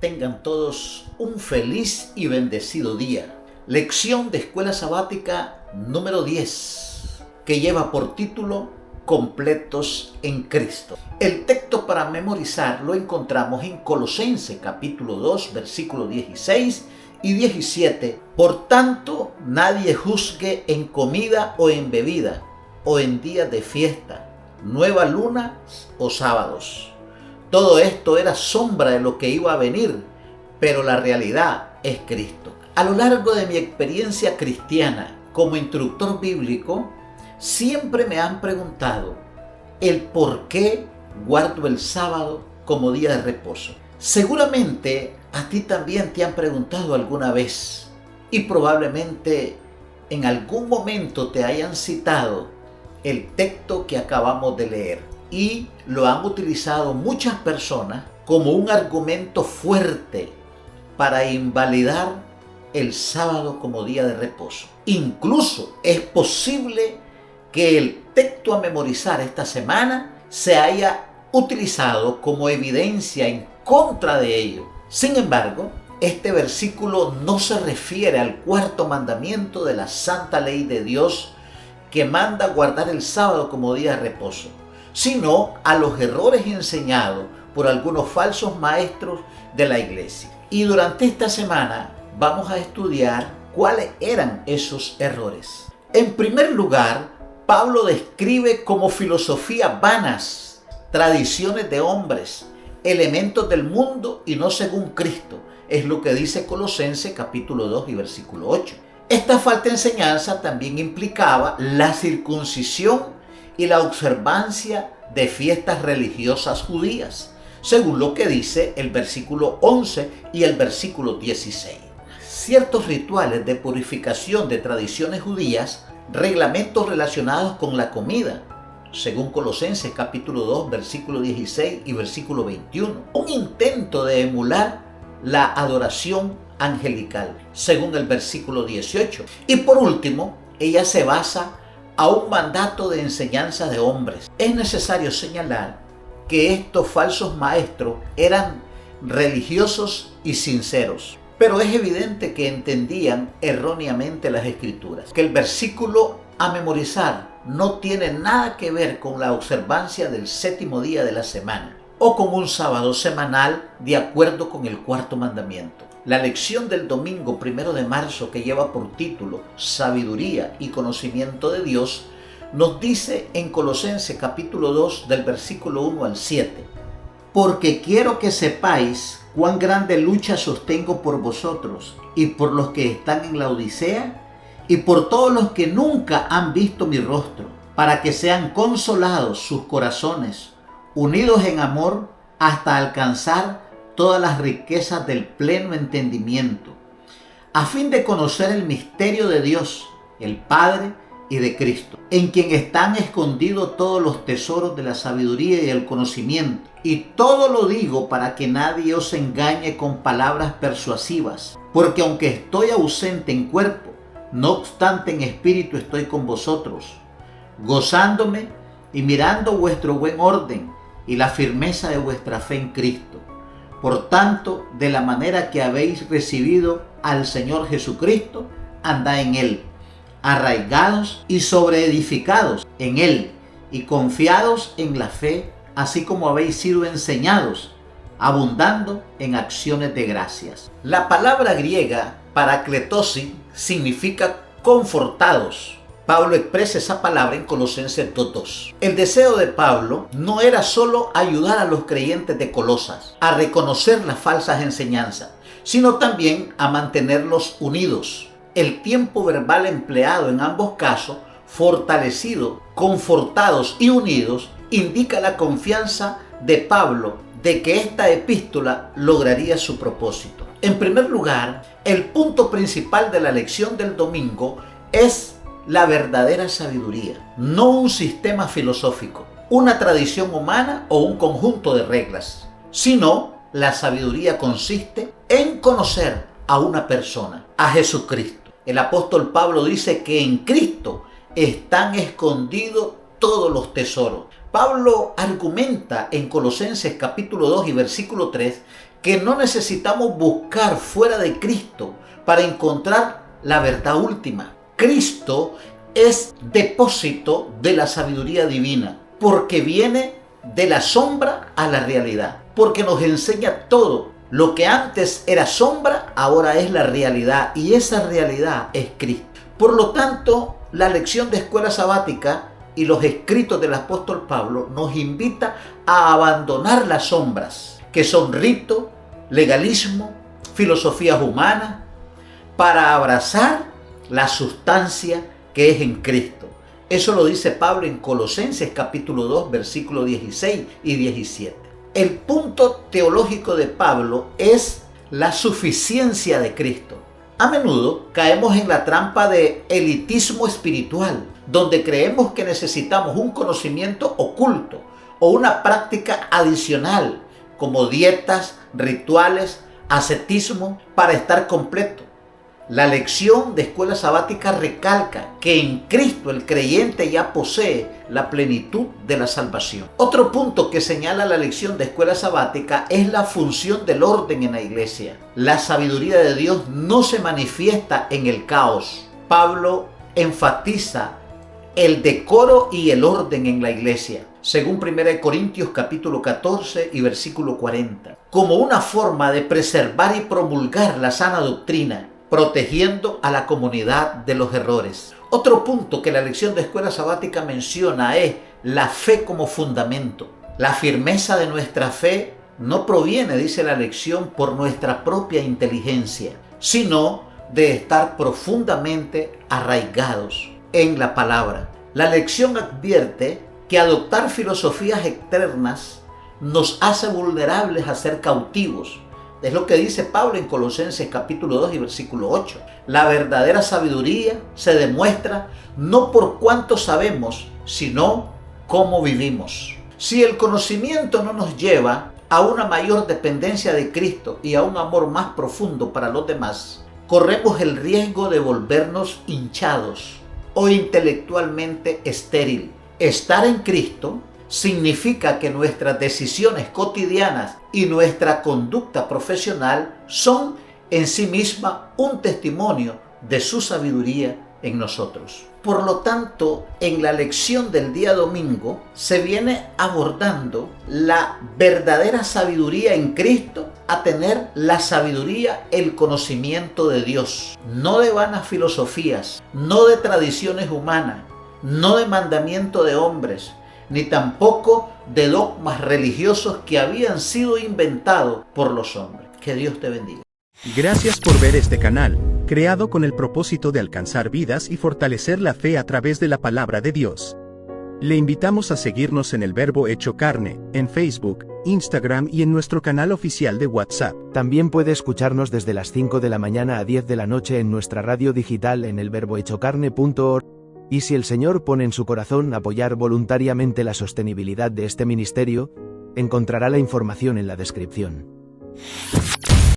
Tengan todos un feliz y bendecido día. Lección de Escuela Sabática número 10, que lleva por título Completos en Cristo. El texto para memorizar lo encontramos en Colosenses capítulo 2, versículos 16 y 17. Por tanto, nadie juzgue en comida o en bebida, o en días de fiesta, nueva luna o sábados. Todo esto era sombra de lo que iba a venir, pero la realidad es Cristo. A lo largo de mi experiencia cristiana como instructor bíblico, siempre me han preguntado el por qué guardo el sábado como día de reposo. Seguramente a ti también te han preguntado alguna vez y probablemente en algún momento te hayan citado el texto que acabamos de leer. Y lo han utilizado muchas personas como un argumento fuerte para invalidar el sábado como día de reposo. Incluso es posible que el texto a memorizar esta semana se haya utilizado como evidencia en contra de ello. Sin embargo, este versículo no se refiere al cuarto mandamiento de la santa ley de Dios que manda guardar el sábado como día de reposo, sino a los errores enseñados por algunos falsos maestros de la iglesia. Y durante esta semana vamos a estudiar cuáles eran esos errores. En primer lugar, Pablo describe como filosofías vanas, tradiciones de hombres, elementos del mundo y no según Cristo. Es lo que dice Colosenses capítulo 2 y versículo 8. Esta falta de enseñanza también implicaba la circuncisión y la observancia de fiestas religiosas judías, según lo que dice el versículo 11 y el versículo 16. Ciertos rituales de purificación de tradiciones judías, reglamentos relacionados con la comida, según Colosenses capítulo 2, versículo 16 y versículo 21. Un intento de emular la adoración angelical, según el versículo 18. Y por último, ella se basa a un mandato de enseñanza de hombres. Es necesario señalar que estos falsos maestros eran religiosos y sinceros, pero es evidente que entendían erróneamente las escrituras, que el versículo a memorizar no tiene nada que ver con la observancia del séptimo día de la semana o con un sábado semanal de acuerdo con el cuarto mandamiento. La lección del domingo 1 de marzo, que lleva por título Sabiduría y conocimiento de Dios, nos dice en Colosenses capítulo 2 del versículo 1 al 7: porque quiero que sepáis cuán grande lucha sostengo por vosotros y por los que están en la Odisea y por todos los que nunca han visto mi rostro, para que sean consolados sus corazones, unidos en amor hasta alcanzar todas las riquezas del pleno entendimiento, a fin de conocer el misterio de Dios, el Padre, y de Cristo, en quien están escondidos todos los tesoros de la sabiduría y el conocimiento. Y todo lo digo para que nadie os engañe con palabras persuasivas, porque aunque estoy ausente en cuerpo, no obstante en espíritu estoy con vosotros, gozándome y mirando vuestro buen orden y la firmeza de vuestra fe en Cristo. Por tanto, de la manera que habéis recibido al Señor Jesucristo, andad en Él, arraigados y sobreedificados en Él, y confiados en la fe, así como habéis sido enseñados, abundando en acciones de gracias. La palabra griega parakletosi significa confortados. Pablo expresa esa palabra en Colosenses 2:2. El deseo de Pablo no era solo ayudar a los creyentes de Colosas a reconocer las falsas enseñanzas, sino también a mantenerlos unidos. El tiempo verbal empleado en ambos casos, fortalecido, confortados y unidos, indica la confianza de Pablo de que esta epístola lograría su propósito. En primer lugar, el punto principal de la lección del domingo es la verdadera sabiduría, no un sistema filosófico, una tradición humana o un conjunto de reglas, sino la sabiduría consiste en conocer a una persona, a Jesucristo. El apóstol Pablo dice que en Cristo están escondidos todos los tesoros. Pablo argumenta en Colosenses capítulo 2 y versículo 3 que no necesitamos buscar fuera de Cristo para encontrar la verdad última. Cristo es depósito de la sabiduría divina, porque viene de la sombra a la realidad, porque nos enseña todo. Lo que antes era sombra, ahora es la realidad, y esa realidad es Cristo. Por lo tanto, la lección de escuela sabática y los escritos del apóstol Pablo nos invita a abandonar las sombras, que son rito, legalismo, filosofías humanas, para abrazar la sustancia que es en Cristo. Eso lo dice Pablo en Colosenses capítulo 2, versículos 16 y 17. El punto teológico de Pablo es la suficiencia de Cristo. A menudo caemos en la trampa de elitismo espiritual, donde creemos que necesitamos un conocimiento oculto o una práctica adicional, como dietas, rituales, ascetismo, para estar completo. La lección de escuela sabática recalca que en Cristo el creyente ya posee la plenitud de la salvación. Otro punto que señala la lección de escuela sabática es la función del orden en la iglesia. La sabiduría de Dios no se manifiesta en el caos. Pablo enfatiza el decoro y el orden en la iglesia, según 1 Corintios capítulo 14 y versículo 40, como una forma de preservar y promulgar la sana doctrina, protegiendo a la comunidad de los errores. Otro punto que la lección de escuela sabática menciona es la fe como fundamento. La firmeza de nuestra fe no proviene, dice la lección, por nuestra propia inteligencia, sino de estar profundamente arraigados en la palabra. La lección advierte que adoptar filosofías externas nos hace vulnerables a ser cautivos. Es lo que dice Pablo en Colosenses capítulo 2 y versículo 8. La verdadera sabiduría se demuestra no por cuánto sabemos, sino cómo vivimos. Si el conocimiento no nos lleva a una mayor dependencia de Cristo y a un amor más profundo para los demás, corremos el riesgo de volvernos hinchados o intelectualmente estéril. Estar en Cristo significa que nuestras decisiones cotidianas y nuestra conducta profesional son en sí misma un testimonio de su sabiduría en nosotros. Por lo tanto, en la lección del día domingo se viene abordando la verdadera sabiduría en Cristo, a tener la sabiduría, el conocimiento de Dios, no de vanas filosofías, no de tradiciones humanas, no de mandamiento de hombres, ni tampoco de dogmas religiosos que habían sido inventados por los hombres. Que Dios te bendiga. Gracias por ver este canal, creado con el propósito de alcanzar vidas y fortalecer la fe a través de la palabra de Dios. Le invitamos a seguirnos en El Verbo Hecho Carne, en Facebook, Instagram y en nuestro canal oficial de WhatsApp. También puede escucharnos desde las 5 de la mañana a 10 de la noche en nuestra radio digital en elverbohechocarne.org. Y si el Señor pone en su corazón apoyar voluntariamente la sostenibilidad de este ministerio, encontrará la información en la descripción.